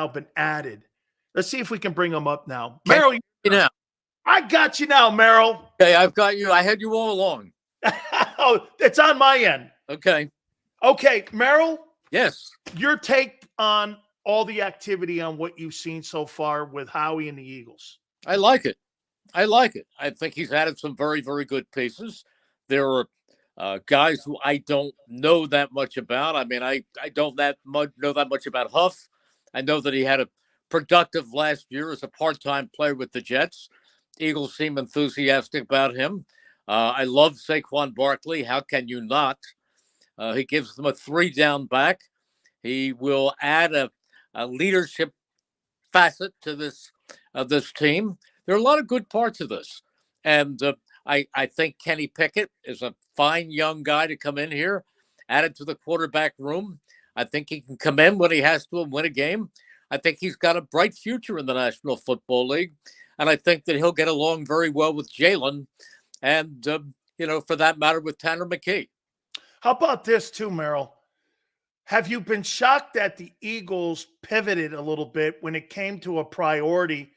been added. Let's see if we can bring them up now. Can Merrill, you now? I got you now, Merrill. Okay, I've got you. I had you all along. Oh, it's on my end. Okay. Okay, Merrill. Yes. Your take on all the activity on what you've seen so far with Howie and the Eagles. I like it. I think he's added some very, very good pieces. There are guys who I don't know that much about. I mean, I don't know that much about Huff. I know that he had a productive last year as a part-time player with the Jets. Eagles seem enthusiastic about him. I love Saquon Barkley. How can you not? He gives them a 3-down back. He will add a leadership facet to this team. There are a lot of good parts of this. And I think Kenny Pickett is a fine young guy to come in here, added to the quarterback room. I think he can come in when he has to and win a game. I think he's got a bright future in the National Football League. And I think that he'll get along very well with Jalen and, for that matter, with Tanner McKee. How about this too, Merrill? Have you been shocked that the Eagles pivoted a little bit when it came to a priority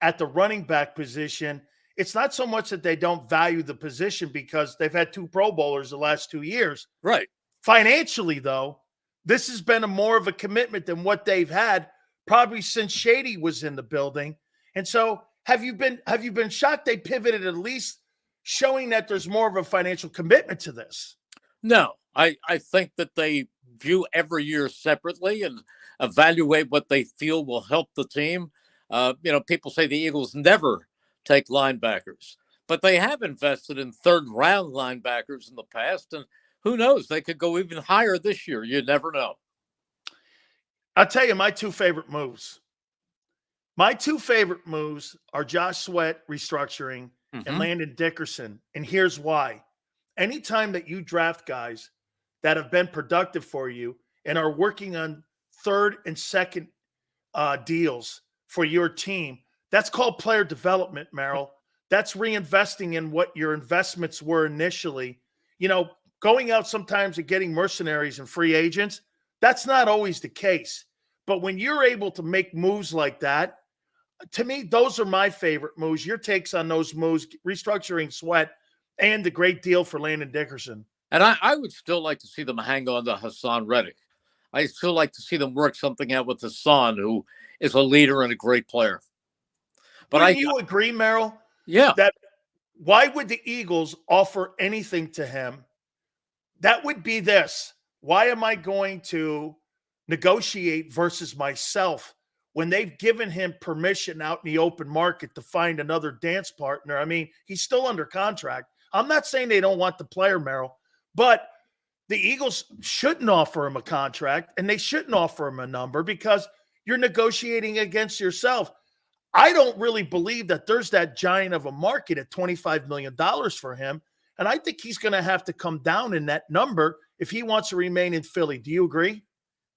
at the running back position? It's not so much that they don't value the position because they've had 2 Pro Bowlers the last 2 years. Right. Financially, though, this has been more of a commitment than what they've had probably since Shady was in the building. And so have you been shocked they pivoted, at least showing that there's more of a financial commitment to this? No, I think that they view every year separately and evaluate what they feel will help the team. People say the Eagles never take linebackers, but they have invested in 3rd-round linebackers in the past, and who knows, they could go even higher this year. You never know. I'll tell you my 2 favorite moves. My 2 favorite moves are Josh Sweat restructuring and Landon Dickerson, and here's why. Anytime that you draft guys that have been productive for you and are working on 3rd and 2nd deals for your team, that's called player development, Merrill. That's reinvesting in what your investments were initially. Going out sometimes and getting mercenaries and free agents, that's not always the case. But when you're able to make moves like that, to me, those are my favorite moves. Your takes on those moves, restructuring Sweat and the great deal for Landon Dickerson. And I would still like to see them hang on to Hassan Reddick. I still like to see them work something out with Hassan, who is a leader and a great player. But you agree, Merrill? Yeah. That why would the Eagles offer anything to him? That would be this. Why am I going to negotiate versus myself when they've given him permission out in the open market to find another dance partner? I mean, he's still under contract. I'm not saying they don't want the player, Merrill, but the Eagles shouldn't offer him a contract and they shouldn't offer him a number because you're negotiating against yourself. I don't really believe that there's that giant of a market at $25 million for him. And I think he's going to have to come down in that number if he wants to remain in Philly. Do you agree?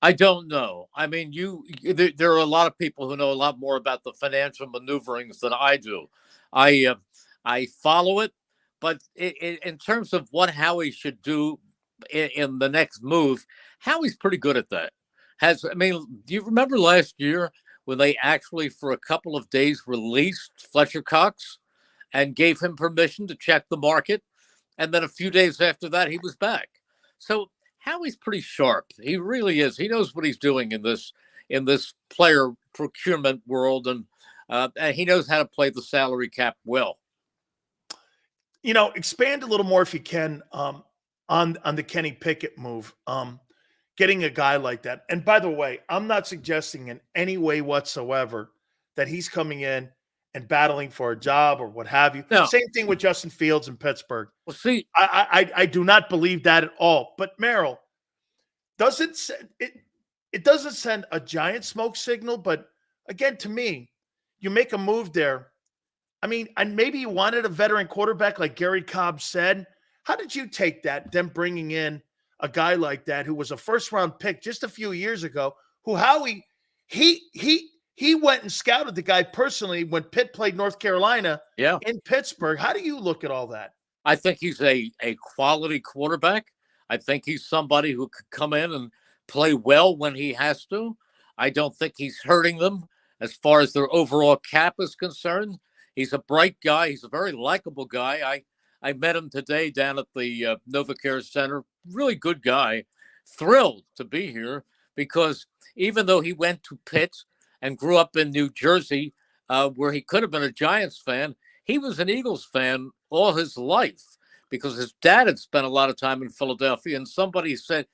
I don't know. I mean, there are a lot of people who know a lot more about the financial maneuverings than I do. I follow it, but in terms of what Howie should do in the next move, Howie's pretty good at that. Do you remember last year when they actually for a couple of days released Fletcher Cox and gave him permission to check the market? And then a few days after that, he was back. So Howie's pretty sharp. He really is. He knows what he's doing in this player procurement world, and he knows how to play the salary cap well. Expand a little more if you can on the Kenny Pickett move, getting a guy like that. And by the way, I'm not suggesting in any way whatsoever that he's coming in and battling for a job or what have you. No. Same thing with Justin Fields in Pittsburgh. Well, see, I do not believe that at all. But Merrill, it doesn't send a giant smoke signal. But again, to me, you make a move there. I mean, and maybe you wanted a veteran quarterback like Gary Cobb said. How did you take that, them bringing in a guy like that who was a first-round pick just a few years ago, who Howie, he went and scouted the guy personally when Pitt played North Carolina in Pittsburgh. How do you look at all that? I think he's a quality quarterback. I think he's somebody who could come in and play well when he has to. I don't think he's hurting them as far as their overall cap is concerned. He's a bright guy. He's a very likable guy. I met him today down at the NovaCare Center. Really good guy. Thrilled to be here because even though he went to Pitt and grew up in New Jersey, where he could have been a Giants fan, he was an Eagles fan all his life because his dad had spent a lot of time in Philadelphia. And somebody said,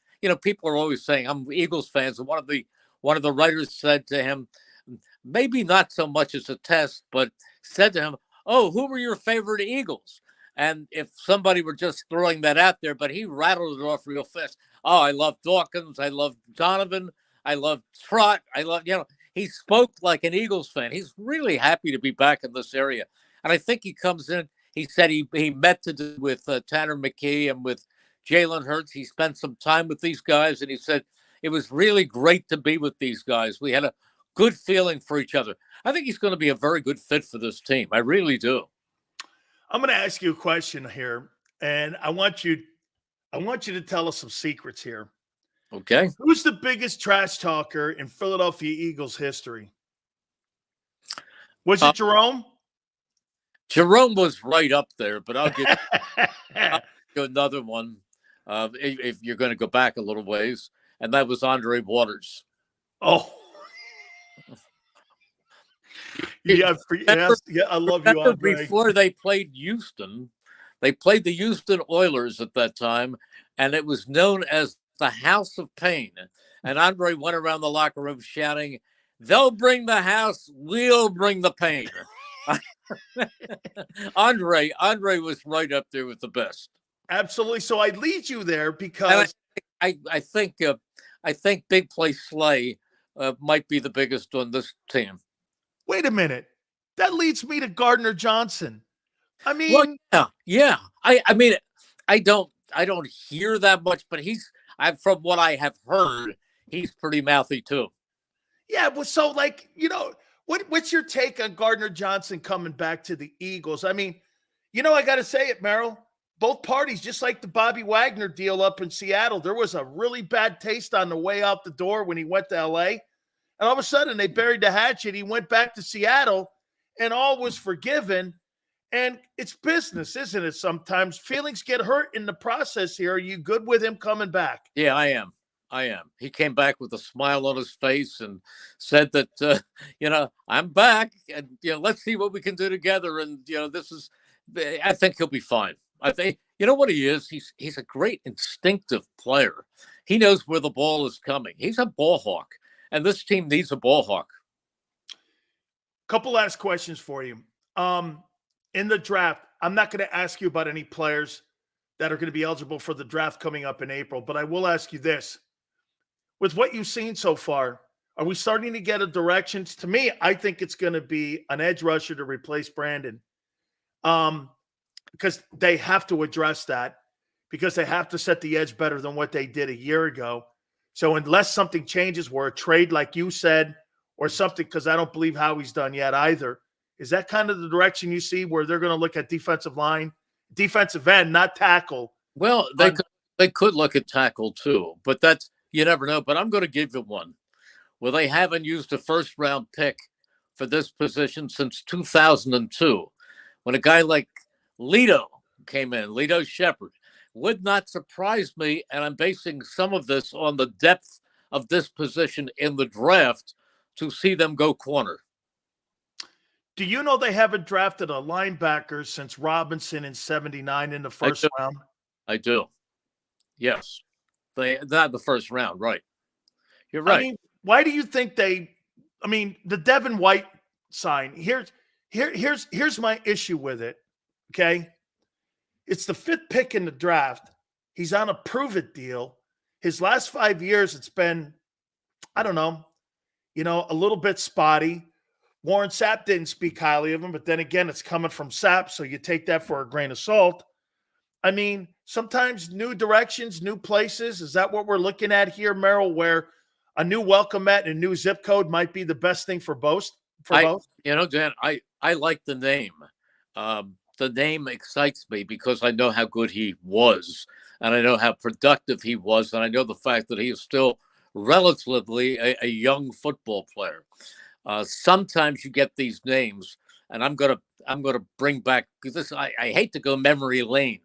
people are always saying, I'm Eagles fans. And one of the writers said to him, maybe not so much as a test, but said to him, oh, who were your favorite Eagles? And if somebody were just throwing that out there, but he rattled it off real fast. Oh, I love Dawkins. I love Donovan. I love Trott. He spoke like an Eagles fan. He's really happy to be back in this area. And I think he comes in, he said he met with Tanner McKee and with Jalen Hurts. He spent some time with these guys, and he said it was really great to be with these guys. We had a good feeling for each other. I think he's going to be a very good fit for this team. I really do. I'm going to ask you a question here, and I want you to tell us some secrets here. Okay. Who's the biggest trash talker in Philadelphia Eagles history? Was it Jerome? Jerome was right up there, but I'll give you another one if you're going to go back a little ways, and that was Andre Waters. Oh. Yeah, I love you, Andre. Before they played Houston, they played the Houston Oilers at that time, and it was known as the House of Pain. And Andre went around the locker room shouting, "They'll bring the house, we'll bring the pain." Andre was right up there with the best. Absolutely. So I lead you there because I think Big Play Slay might be the biggest on this team. Wait a minute. That leads me to Gardner Johnson. I mean, well, yeah. I mean, I don't hear that much, but from what I have heard, he's pretty mouthy too. Yeah, well, so what's your take on Gardner Johnson coming back to the Eagles? I mean, I got to say it, Merrill. Both parties, just like the Bobby Wagner deal up in Seattle, there was a really bad taste on the way out the door when he went to L.A., and all of a sudden they buried the hatchet. He went back to Seattle, and all was forgiven. And it's business, isn't it? Sometimes feelings get hurt in the process here. Are you good with him coming back? Yeah, I am. He came back with a smile on his face and said that, I'm back, and, let's see what we can do together. And, I think he'll be fine. I think, what he is? He's a great instinctive player. He knows where the ball is coming. He's a ball hawk, and this team needs a ball hawk. Couple last questions for you. In the draft, I'm not going to ask you about any players that are going to be eligible for the draft coming up in April, but I will ask you this. With what you've seen so far, are we starting to get a direction? To me, I think it's going to be an edge rusher to replace Brandon. Because they have to address that, because they have to set the edge better than what they did a year ago. So unless something changes, where a trade, like you said, or something, because I don't believe Howie's done yet either, is that kind of the direction you see, where they're going to look at defensive line, defensive end, not tackle? Well, they could look at tackle too, but that's, you never know. But I'm going to give you one. Well, they haven't used a first-round pick for this position since 2002, when a guy like Lito came in, Lito Shepherd. Would not surprise me, and I'm basing some of this on the depth of this position in the draft, to see them go corner. Do you know they haven't drafted a linebacker since Robinson in 79 in the first round? I do. Yes. Not the first round, right. You're right. I mean, why do you think the Devin White sign, here's my issue with it, okay? It's the 5th pick in the draft. He's on a prove-it deal. His last 5 years, it's been, I don't know, a little bit spotty. Warren Sapp didn't speak highly of him, but then again, it's coming from Sapp, so you take that for a grain of salt. I mean, sometimes new directions, new places. Is that what we're looking at here, Merrill, where a new welcome mat and a new zip code might be the best thing for both? Dan, I like the name. The name excites me because I know how good he was, and I know how productive he was, and I know the fact that he is still relatively a young football player. Sometimes you get these names, and I'm gonna bring back, because this I hate to go memory lane,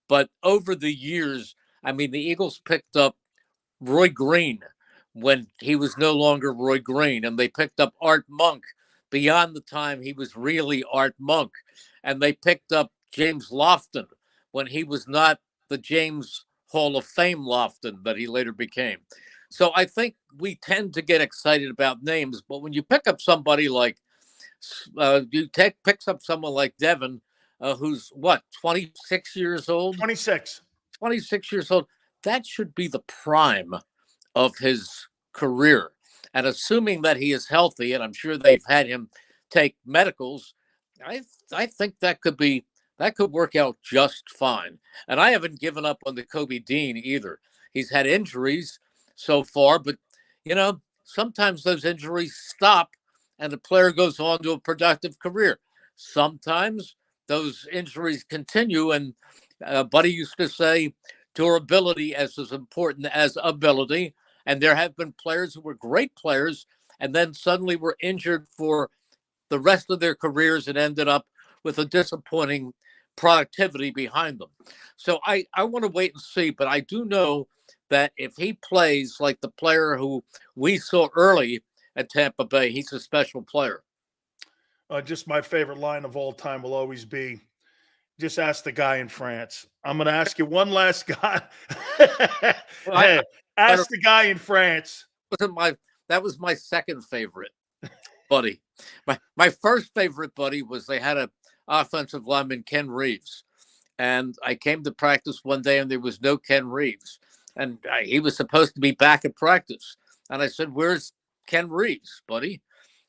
but over the years, I mean, the Eagles picked up Roy Green when he was no longer Roy Green, and they picked up Art Monk beyond the time he was really Art Monk, and they picked up James Lofton when he was not the James Hall of Fame Lofton that he later became. So I think we tend to get excited about names, but when you pick up somebody like picks up someone like Devin, who's what, 26 years old, 26. 26 years old, that should be the prime of his career. And assuming that he is healthy, and I'm sure they've had him take medicals, I I think that could work out just fine. And I haven't given up on the Kobe Dean either. He's had injuries so far, but sometimes those injuries stop and the player goes on to a productive career. Sometimes those injuries continue, and Buddy used to say durability is as important as ability. And there have been players who were great players and then suddenly were injured for the rest of their careers and ended up with a disappointing productivity behind them. So I want to wait and see, but I do know that if he plays like the player who we saw early at Tampa Bay, he's a special player. Just my favorite line of all time will always be, just ask the guy in France. I'm going to ask you one last guy. Well, Hey, ask the guy in France. That was my second favorite, Buddy. My first favorite, Buddy, was they had a offensive lineman, Ken Reeves. And I came to practice one day and there was no Ken Reeves. And he was supposed to be back at practice. And I said, "Where's Ken Reeves, Buddy?"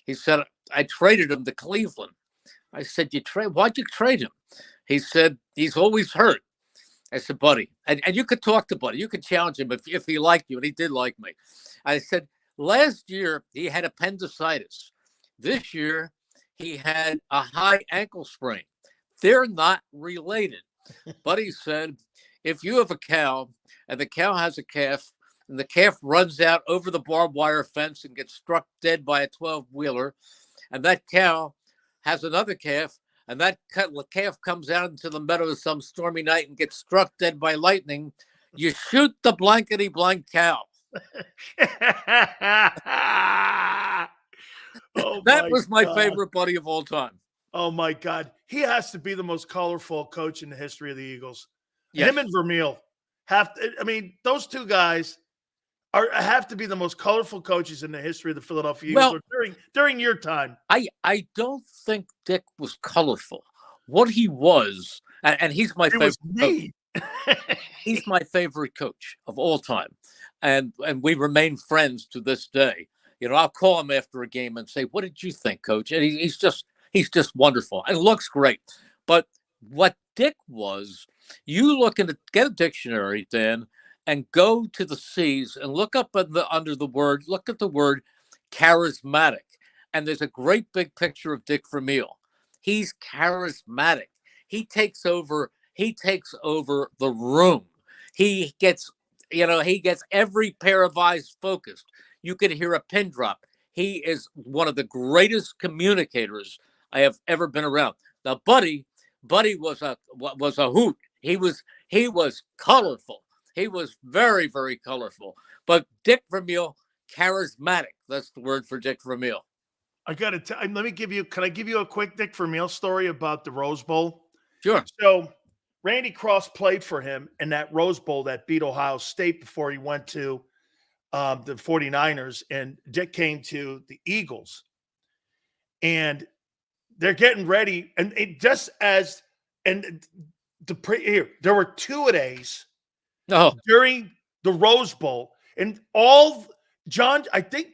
He said, "I traded him to Cleveland." I said, why'd you trade him? He said, "He's always hurt." I said, "Buddy," and you could talk to Buddy. You could challenge him if he liked you, and he did like me. I said, "Last year, he had appendicitis. This year, he had a high ankle sprain. They're not related." Buddy said, "If you have a cow and the cow has a calf and the calf runs out over the barbed wire fence and gets struck dead by a 12-wheeler, and that cow has another calf, and that calf comes out into the meadow some stormy night and gets struck dead by lightning, you shoot the blankety blank cow." Oh That my was my God. favorite Buddy of all time. Oh my God. He has to be the most colorful coach in the history of the Eagles. Yes. Him and Vermeil those two guys have to be the most colorful coaches in the history of the Philadelphia Eagles, or during your time. I don't think Dick was colorful. What he was, and he's my favorite. Me. He's my favorite coach of all time, and we remain friends to this day. I'll call him after a game and say, "What did you think, Coach?" And he's just wonderful and looks great. But what Dick was, you get a dictionary, Dan, and go to the C's and look up look at the word charismatic. And there's a great big picture of Dick Vermeil. He's charismatic. He takes over the room. He gets every pair of eyes focused. You could hear a pin drop. He is one of the greatest communicators I have ever been around. Now, Buddy was a hoot. He was colorful. He was very, very colorful. But Dick Vermeil, charismatic. That's the word for Dick Vermeil. I got to let me give you, can I give you a quick Dick Vermeil story about the Rose Bowl? Sure. So Randy Cross played for him in that Rose Bowl that beat Ohio State before he went to the 49ers, and Dick came to the Eagles. And they're getting ready, and there were two-a-days during the Rose Bowl, and I think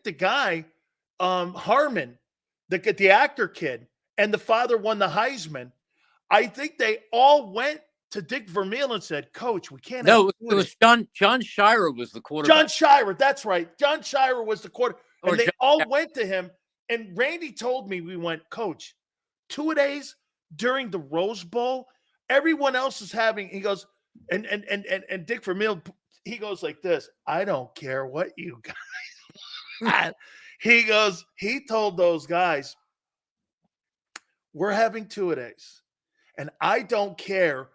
the guy Harmon, the actor kid, and the father won the Heisman. I think they all went to Dick Vermeil and said, "Coach, we can't." No, it was John Shira was the quarterback. John Shira, that's right. John Shira was the quarterback. And they all went to him. And Randy told me, we went, "Coach, two-a-days during the Rose Bowl, everyone else is having," he goes, and Dick Vermeil, he goes like this. I don't care what you guys. He goes, he told those guys, we're having two-a-days, and I don't care.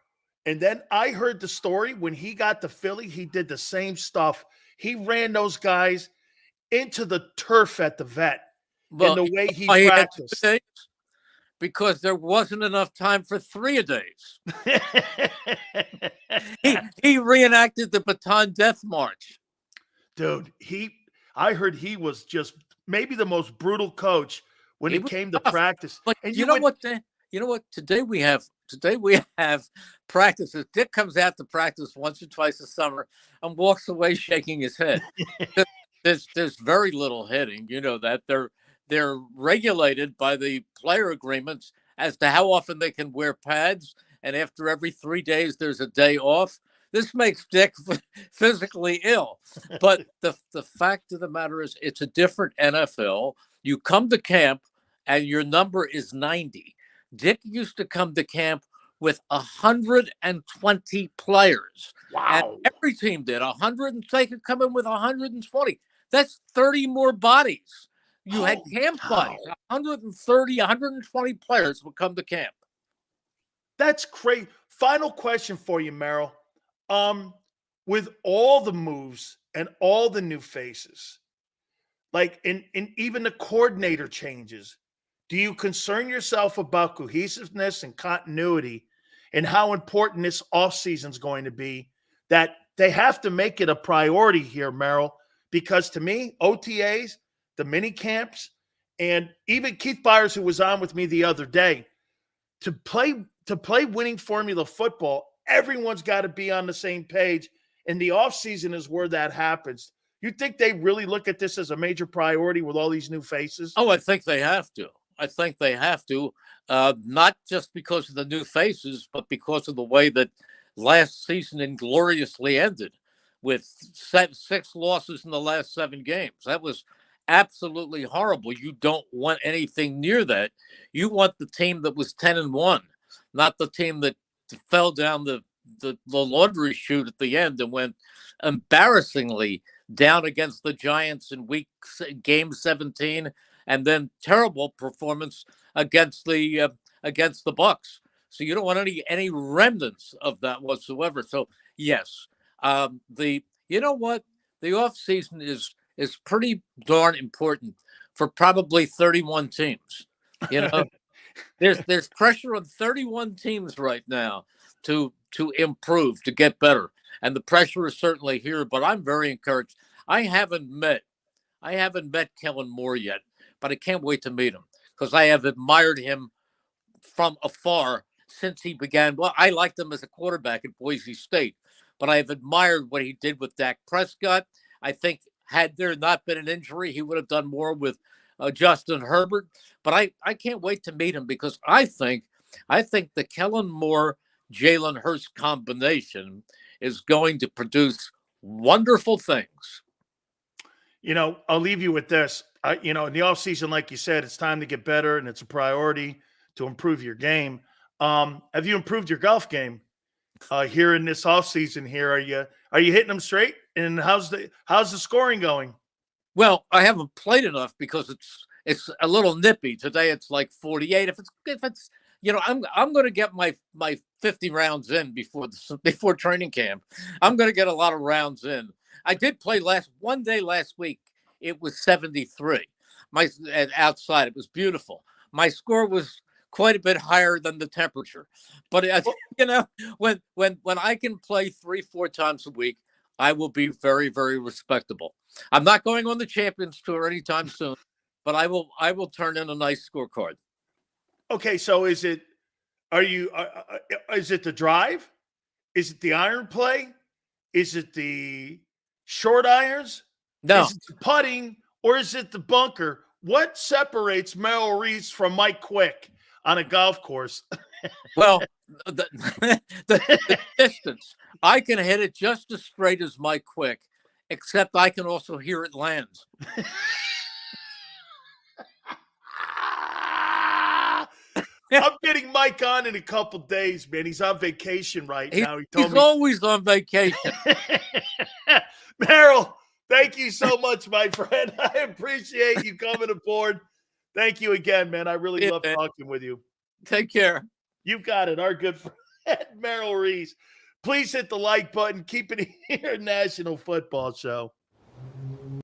And then I heard the story when he got to Philly, he did the same stuff. He ran those guys into the turf at the vet in the way he practiced. Because there wasn't enough time for 3-a-days. he reenacted the Baton Death March. Dude, I heard he was just maybe the most brutal coach when it came to practice. But and you know what? Today we have practices. Dick comes out to practice once or twice a summer and walks away shaking his head. There's very little hitting. You know that they're regulated by the player agreements as to how often they can wear pads, and after every 3 days there's a day off. This makes Dick physically ill. But the fact of the matter is, it's a different NFL. You come to camp and your number is 90. Dick used to come to camp with 120 players. Wow. And every team did 100, and they could come in with 120. That's 30 more bodies. You had camp bodies. 130, 120 players would come to camp. That's great. Final question for you, Merrill. With all the moves and all the new faces, like and even the coordinator changes, do you concern yourself about cohesiveness and continuity and how important this offseason is going to be, that they have to make it a priority here, Merrill? Because to me, OTAs, the mini camps, and even Keith Byers, who was on with me the other day, to play winning formula football, everyone's got to be on the same page, and the offseason is where that happens. You think they really look at this as a major priority with all these new faces? Oh, I think they have to. Not just because of the new faces, but because of the way that last season ingloriously ended with 6 losses in the last 7 games. That was absolutely horrible. You don't want anything near that. You want the team that was 10-1, not the team that fell down the laundry chute at the end and went embarrassingly down against the Giants in game 17, and then terrible performance against the Bucs. So you don't want any remnants of that whatsoever. So yes, the offseason is pretty darn important for probably 31 teams. You know, there's pressure on 31 teams right now to improve, to get better. And the pressure is certainly here, but I'm very encouraged. I haven't met Kellen Moore yet, but I can't wait to meet him because I have admired him from afar since he began. Well, I liked him as a quarterback at Boise State, but I've admired what he did with Dak Prescott. I think had there not been an injury, he would have done more with Justin Herbert. But I can't wait to meet him because I think the Kellen Moore Jalen Hurts combination is going to produce wonderful things. You know, I'll leave you with this. In the offseason, like you said, it's time to get better, and it's a priority to improve your game. Have you improved your golf game here in this offseason here? Are you hitting them straight? And how's the scoring going? Well, I haven't played enough because it's a little nippy. Today it's like 48. If it's I'm going to get my 50 rounds in before training camp. I'm going to get a lot of rounds in. I did play one day last week. It was 73. Outside, it was beautiful. My score was quite a bit higher than the temperature. But when I can play 3-4 times a week, I will be very, very respectable. I'm not going on the Champions Tour anytime soon, but I will turn in a nice scorecard. Okay, so is it the drive? Is it the iron play? Is it the short irons? No. Is it the putting, or is it the bunker? What separates Merrill Reese from Mike Quick on a golf course? Well, the distance. I can hit it just as straight as Mike Quick, except I can also hear it land. I'm getting Mike on in a couple days, man. He's on vacation right now. He's always on vacation. Merrill, thank you so much, my friend. I appreciate you coming aboard. Thank you again, man. I really love talking with you. Take care. You got it. Our good friend, Merrill Reese. Please hit the like button. Keep it here, National Football Show.